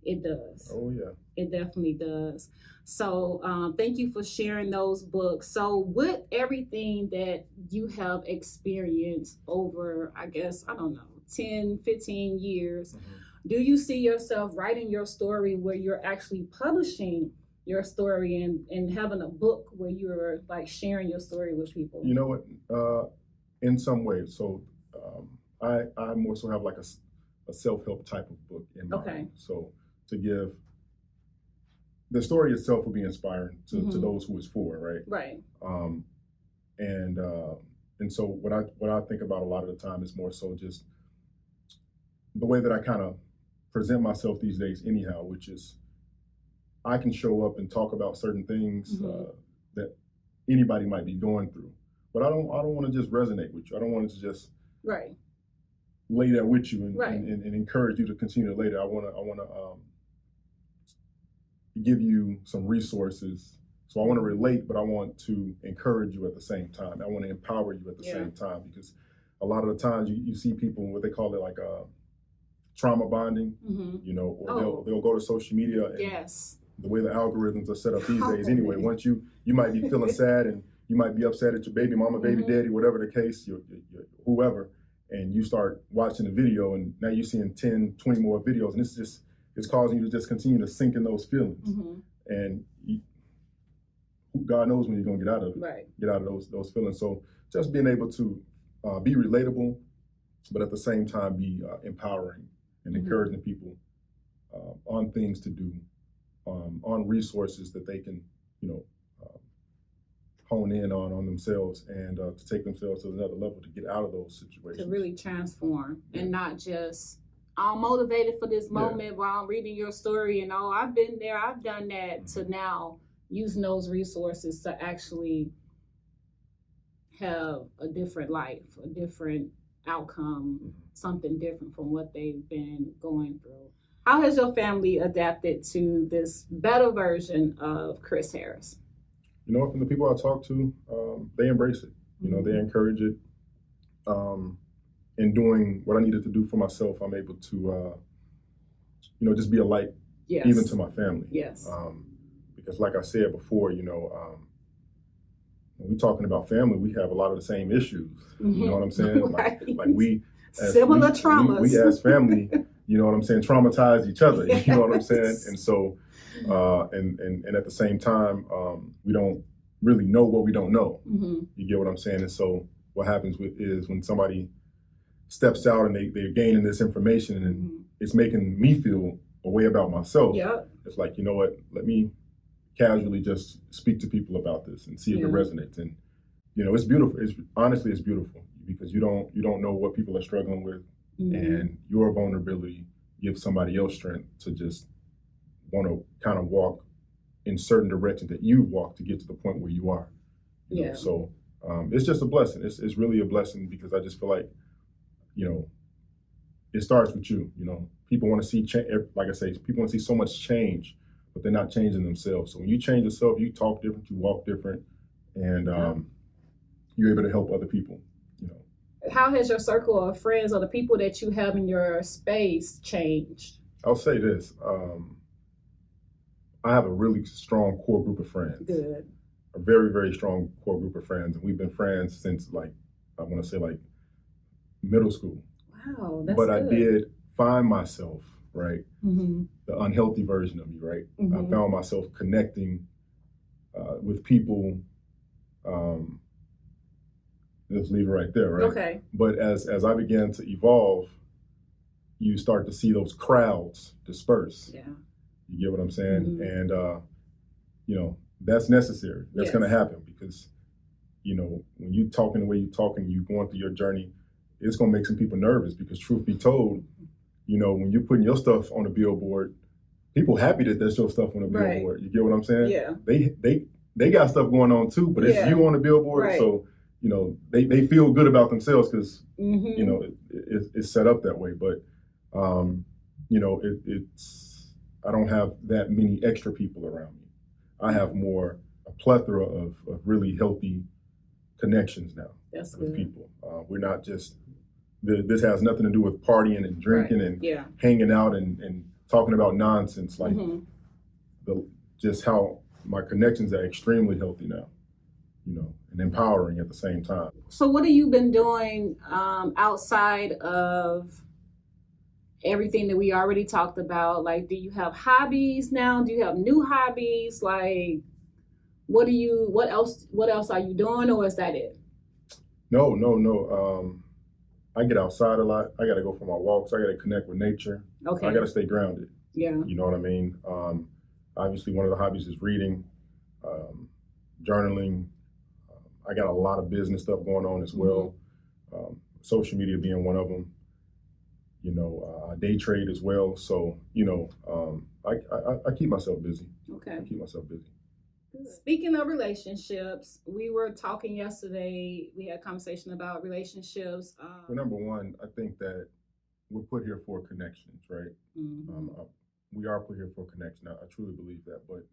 it does. Oh yeah, it definitely does. So thank you for sharing those books. So with everything that you have experienced over, I guess, I don't know, 10, 15 years, do you see yourself writing your story where you're actually publishing your story and having a book where you're like sharing your story with people? You know what? In some ways. So I more so have like a self-help type of book in mind. Okay. So to give, the story itself will be inspiring to those who it's for, right? Right. And so what I think about a lot of the time is more so just the way that I kind of present myself these days anyhow, which is I can show up and talk about certain things that anybody might be going through, but I don't want to just resonate with you. I don't want to just lay that with you and encourage you to continue to lay that. I want to give you some resources. So I want to relate, but I want to encourage you at the same time. I want to empower you at the same time, because a lot of the times you see people, what they call it, like trauma bonding, or they'll go to social media and the way the algorithms are set up these days anyway, once you might be feeling sad and you might be upset at your baby mama, baby daddy, whatever the case, your whoever, and you start watching the video and now you're seeing 10, 20 more videos, and it's causing you to just continue to sink in those feelings. And God knows when you're going to get out of it, get out of those feelings. So just being able to be relatable, but at the same time be empowering and encouraging people on things to do, on resources that they can, hone in on themselves and to take themselves to another level to get out of those situations. To really transform and not just, I'm motivated for this moment while I'm reading your story and I've been there, I've done that, to now using those resources to actually have a different life, a different outcome, something different from what they've been going through. How has your family adapted to this better version of Chris Harris? From the people I talk to, they embrace it. They encourage it. In doing what I needed to do for myself, I'm able to, just be a light, even to my family. Yes. Because like I said before, when we're talking about family, we have a lot of the same issues. You know what I'm saying? Right. Like we, similar traumas. We as family, traumatize each other. You know what I'm saying? And so, and at the same time, we don't really know what we don't know. You get what I'm saying? And so what happens is when somebody steps out and they're gaining this information and it's making me feel a way about myself. Yep. It's like, you know what, let me casually just speak to people about this and see if it resonates. And, it's beautiful. It's beautiful because you don't know what people are struggling with, and your vulnerability gives somebody else strength to just want to kind of walk in certain directions that you walk to get to the point where you are. You know? So it's just a blessing. It's really a blessing because I just feel like, it starts with you. People want to see change. Like I say, people want to see so much change, but they're not changing themselves. So when you change yourself, you talk different, you walk different, and you're able to help other people. How has your circle of friends or the people that you have in your space changed? I'll say this. I have a really strong core group of friends. Good. A very, very strong core group of friends. And we've been friends since middle school. Wow, that's But good. I did find myself, right? The unhealthy version of me, right? I found myself connecting with people. Let's leave it right there, right? Okay. But as I began to evolve, you start to see those crowds disperse. Yeah. You get what I'm saying? And, that's necessary. That's going to happen because, when you talking the way you're talking, you going through your journey, it's going to make some people nervous because truth be told, when you're putting your stuff on a billboard, people happy that there's your stuff on a billboard. You get what I'm saying? Yeah. They got stuff going on too, but it's you on the billboard. Right. So, they feel good about themselves because, it's set up that way. But, it's, I don't have that many extra people around me. I have a plethora of really healthy connections now. That's with good. people. We're not just, this has nothing to do with partying and drinking and hanging out and talking about nonsense. Like just how my connections are extremely healthy now, and empowering at the same time. So what have you been doing outside of everything that we already talked about? Like, do you have hobbies now? Do you have new hobbies? Like, what else are you doing, or is that it? No. I get outside a lot. I got to go for my walks. I got to connect with nature. Okay. I got to stay grounded. Yeah. You know what I mean? Obviously, one of the hobbies is reading, journaling. I got a lot of business stuff going on as well. Social media being one of them. I day trade as well. So, I keep myself busy. Okay. I keep myself busy. Speaking of relationships, we were talking yesterday. We had a conversation about relationships. Well, number one, I think that we're put here for connections, right? We are put here for connection. I truly believe that, but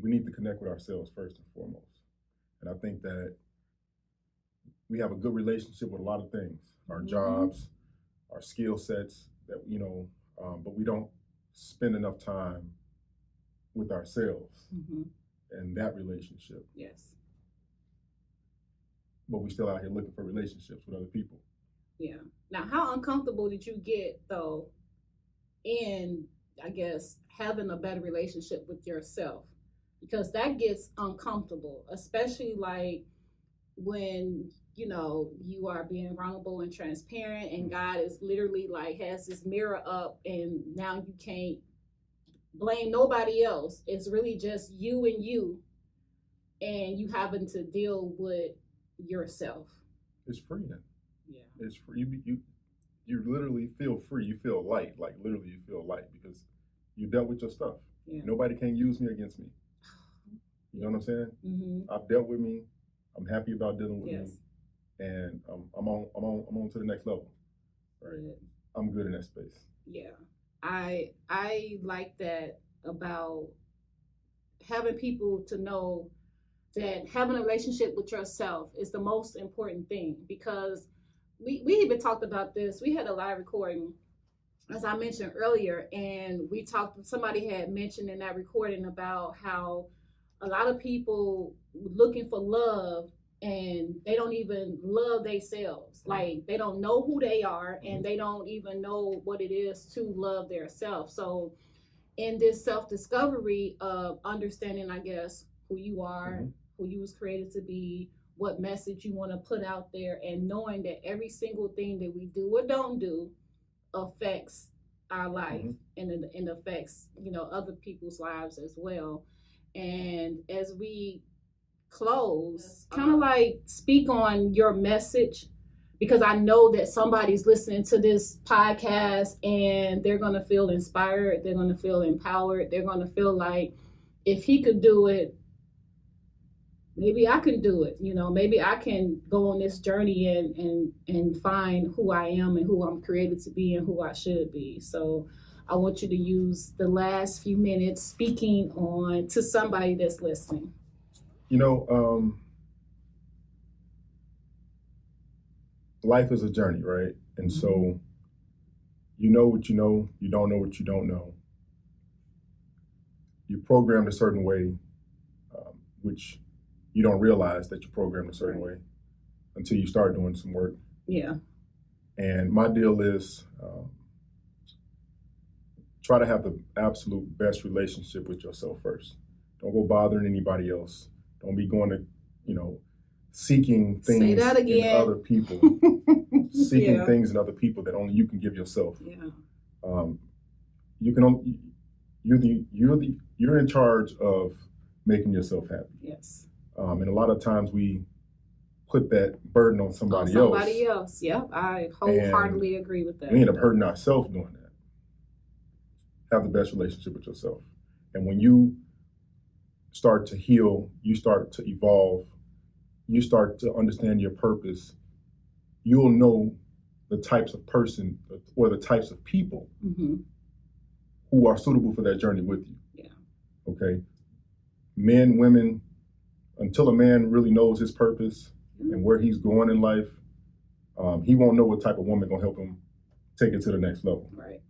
we need to connect with ourselves first and foremost. And I think that we have a good relationship with a lot of things, our jobs, our skill sets, that but we don't spend enough time with ourselves and that relationship. Yes. But we still out here looking for relationships with other people. Yeah. Now, how uncomfortable did you get though in, I guess, having a better relationship with yourself? Because that gets uncomfortable, especially like when you are being vulnerable and transparent, and God is literally like has this mirror up, and now you can't blame nobody else. It's really just you and you, and you having to deal with yourself. It's freeing. Yeah. It's free. You literally feel free. You feel light. Like literally you feel light because you dealt with your stuff. Yeah. Nobody can use me against me. You know what I'm saying? Mm-hmm. I've dealt with me. I'm happy about dealing with me. And I'm on to the next level. Right. Yeah. I'm good in that space. Yeah. I like that about having people to know that having a relationship with yourself is the most important thing, because we even talked about this. We had a live recording, as I mentioned earlier, and somebody had mentioned in that recording about how a lot of people looking for love and they don't even love themselves. Like they don't know who they are, and they don't even know what it is to love themselves. So in this self-discovery of understanding, I guess, who you are, who you was created to be, what message you want to put out there, and knowing that every single thing that we do or don't do affects our life and affects, other people's lives as well. And as we close, kind of like speak on your message, because I know that somebody's listening to this podcast and they're going to feel inspired. They're going to feel empowered. They're going to feel like if he could do it, maybe I can do it. Maybe I can go on this journey and find who I am and who I'm created to be and who I should be. So I want you to use the last few minutes speaking on to somebody that's listening. Life is a journey, right? And so you know what you know, you don't know what you don't know. You're programmed a certain way, which you don't realize that you're programmed a certain way until you start doing some work. Yeah. And my deal is try to have the absolute best relationship with yourself first. Don't go bothering anybody else. Don't be going to, seeking things in other people. Seeking things in other people that only you can give yourself. Yeah. You're in charge of making yourself happy. Yes. And a lot of times we put that burden on somebody else. Somebody else. Yep. I wholeheartedly agree with that. We end up hurting ourselves doing that. Have the best relationship with yourself. And when you start to heal, you start to evolve, you start to understand your purpose, you'll know the types of person or the types of people who are suitable for that journey with you. Yeah. Okay. Men, women, until a man really knows his purpose and where he's going in life, he won't know what type of woman gonna help him take it to the next level. Right.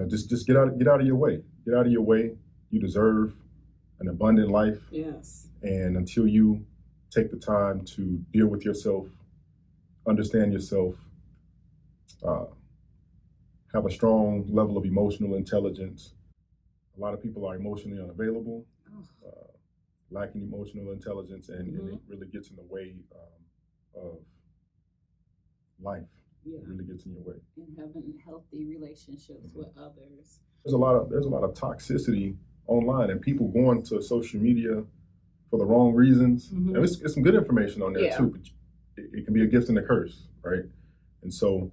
Just get out of your way. Get out of your way. You deserve an abundant life. Yes. And until you take the time to deal with yourself, understand yourself, have a strong level of emotional intelligence. A lot of people are emotionally unavailable, lacking emotional intelligence, and it really gets in the way of life. Yeah. It really gets in your way. And having healthy relationships with others. There's a lot of toxicity online, and people going to social media for the wrong reasons. And it's some good information on there too, but it can be a gift and a curse, right? And so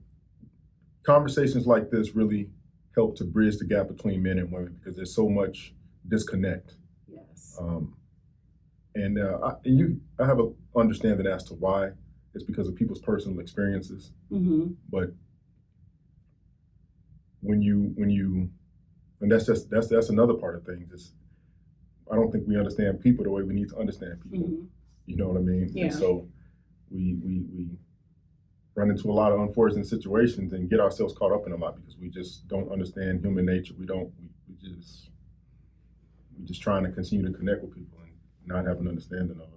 conversations like this really help to bridge the gap between men and women, because there's so much disconnect. Yes. I have an understanding as to why. It's because of people's personal experiences. But and that's another part of things. Is I don't think we understand people the way we need to understand people. You know what I mean? Yeah. And so we run into a lot of unfortunate situations and get ourselves caught up in a lot because we just don't understand human nature. We just trying to continue to connect with people and not have an understanding of us.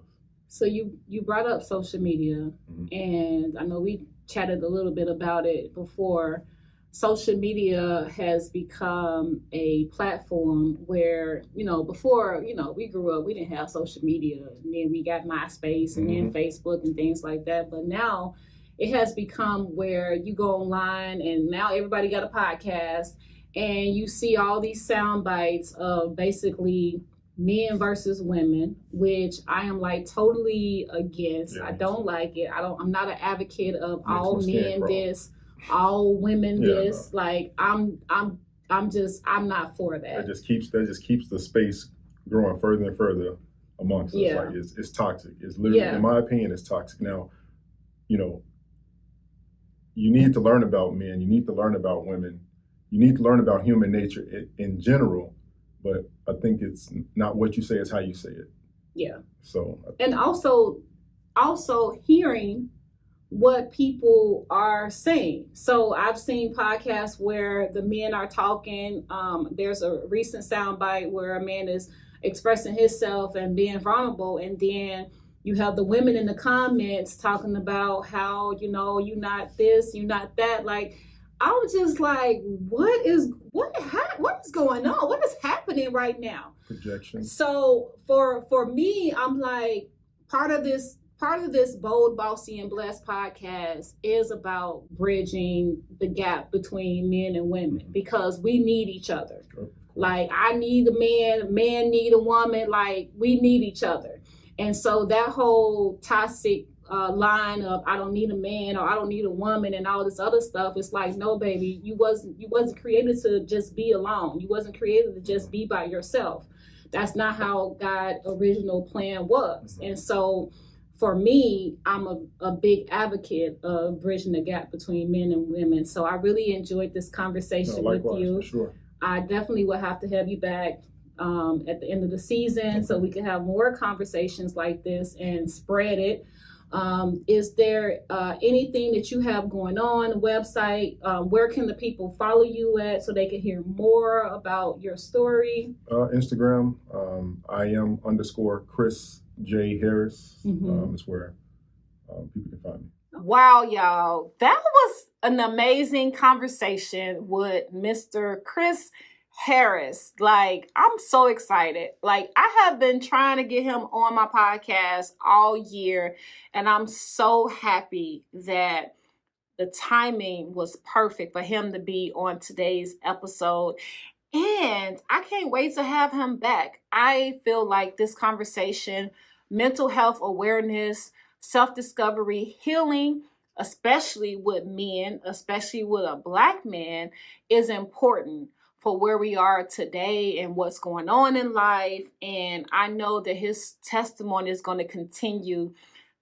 So you brought up social media, and I know we chatted a little bit about it before. social media has become a platform where, before, we grew up, we didn't have social media, and then we got MySpace and then Facebook and things like that. But now it has become where you go online and now everybody got a podcast, and you see all these sound bites of basically men versus women, which I am like totally against. I don't like it. I'm not an advocate of all men this, all women this. No. Like I'm not for that. That just keeps the space growing further and further amongst us. Like it's toxic. It's literally, in my opinion, it's toxic. Now, you need to learn about men. You need to learn about women. You need to learn about human nature in general. But I think it's not what you say, it's how you say it. Yeah. So. And also hearing what people are saying. So I've seen podcasts where the men are talking. There's a recent soundbite where a man is expressing himself and being vulnerable, and then you have the women in the comments talking about how, you're not this, you're not that. Like, I'm just like, what is going on? What is happening right now? Projection. So for me, I'm like, part of this Bold, Bossy, and Blessed podcast is about bridging the gap between men and women, because we need each other. Sure. Like, I need a man need a woman. Like, we need each other. And so that whole toxic line of I don't need a man or I don't need a woman and all this other stuff, it's like, no, baby, you wasn't created to just be alone. You wasn't created to just be by yourself. That's not how God's original plan was. And so for me, I'm a big advocate of bridging the gap between men and women. So I really enjoyed this conversation with you. For sure. I definitely will have to have you back at the end of the season so we can have more conversations like this and spread it. Is there anything that you have going on, website? Where can the people follow you at so they can hear more about your story? Instagram, I am _Chris J. Harris. Is where people can find me. Wow, y'all. That was an amazing conversation with Mr. Chris Harris. Like, I'm so excited. Like, I have been trying to get him on my podcast all year, and I'm so happy that the timing was perfect for him to be on today's episode. And I can't wait to have him back. I feel like this conversation, mental health awareness, self-discovery, healing, especially with men, especially with a Black man, is important for where we are today and what's going on in life. And I know that his testimony is going to continue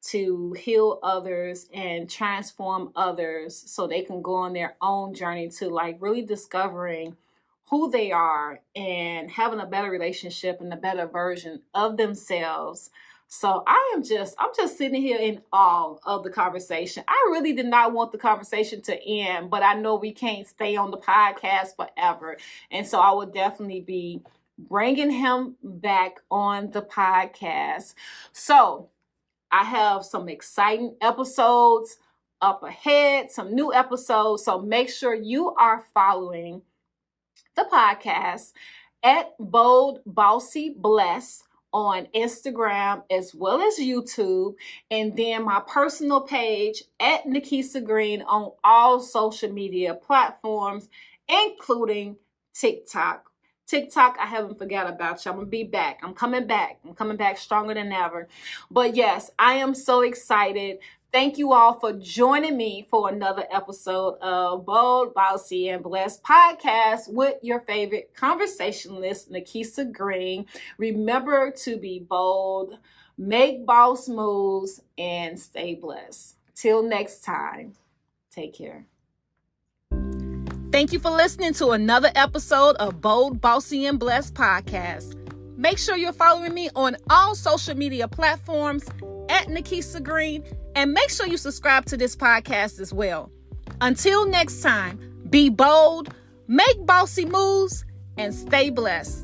to heal others and transform others so they can go on their own journey to like really discovering who they are and having a better relationship and a better version of themselves. So I'm just sitting here in awe of the conversation. I really did not want the conversation to end, but I know we can't stay on the podcast forever. And so I will definitely be bringing him back on the podcast. So I have some exciting episodes up ahead, some new episodes. So make sure you are following the podcast at Bold, Bossy, Blessed on Instagram as well as YouTube, and then my personal page at Nikisa Green on all social media platforms, including TikTok. I haven't forgot about you. I'm going to be back. I'm coming back stronger than ever. But yes, I am so excited. Thank you all for joining me for another episode of Bold, Bossy, and Blessed Podcast with your favorite conversationalist, Nikisa Green. Remember to be bold, make boss moves, and stay blessed. Till next time, take care. Thank you for listening to another episode of Bold, Bossy, and Blessed Podcast. Make sure you're following me on all social media platforms at Nikisa Green, and make sure you subscribe to this podcast as well. Until next time, be bold, make bossy moves, and stay blessed.